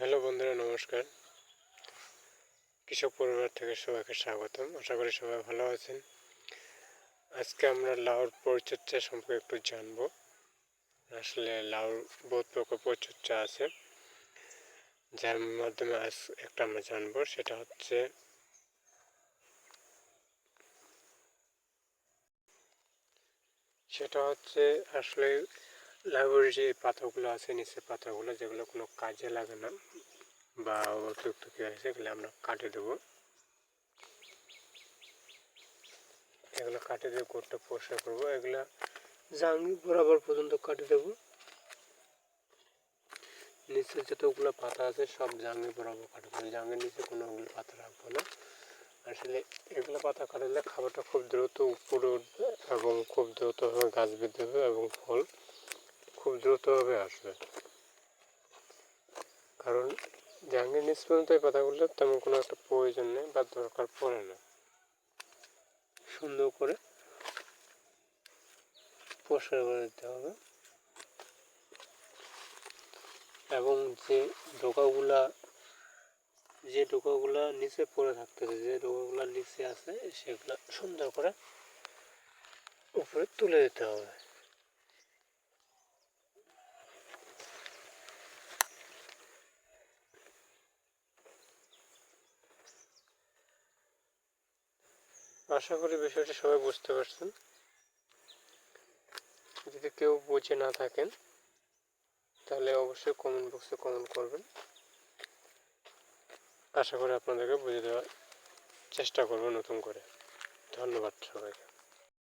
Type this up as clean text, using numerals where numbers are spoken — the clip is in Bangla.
হ্যালো বন্ধুরা, নমস্কার। কৃষক পরিবার থেকে সবাইকে স্বাগতম। আশা করি সবাই ভালো আছেন। আজকে আমরা লাউর পরিচর্যা সম্পর্কে একটু জানবো। আসলে লাউর বহুত প্রকার পরিচর্যা আছে, যার মাধ্যমে আজ একটা আমরা জানবো। সেটা হচ্ছে আসলে লাউয়ের যে পাতাগুলো আছে, নিচের পাতাগুলো যেগুলো কোনো কাজে লাগে না বা অতিরিক্ত কি আছে, সেগুলো আমরা কাটে দেবো। এগুলো কাটে দিয়ে গোড়টা পরিষ্কার করবো। এগুলা জাঙ্গি বরাবর পর্যন্ত কাটে দেবো। নিচে যতগুলো পাতা আছে সব জাঙ্গি বরাবর কাটে দেবো। জাঙ্গির নিচে কোনো ওগুলো পাতা রাখবো না। আসলে এগুলো পাতা কাটলে খাবারটা খুব দ্রুত উপরে উঠবে এবং খুব দ্রুতভাবে গাছ বৃদ্ধি হবে এবং ফল খুব দ্রুতভাবে আসবে। কারণ জাঙ্গির নিচ পর্যন্ত এই পাতাগুলো তেমন কোনো একটা প্রয়োজন নেই বা দরকার পড়ে না। সুন্দর করে পরিষ্কার করে দিতে হবে এবং যে ডোকাগুলা নিচে পড়ে থাকতেছে, যে ডোকাগুলা নিচে আছে, সেগুলো সুন্দর করে উপরে তুলে দিতে হবে। আশা করি বিষয়টা সবাই বুঝতে পারছেন। যদি কেউ বুঝে না থাকেন তাহলে অবশ্যই কমেন্ট বক্সে কমেন্ট করবেন। আশা করি আপনাদেরকে বুঝিয়ে দেওয়ার চেষ্টা করব নতুন করে। ধন্যবাদ সবাইকে।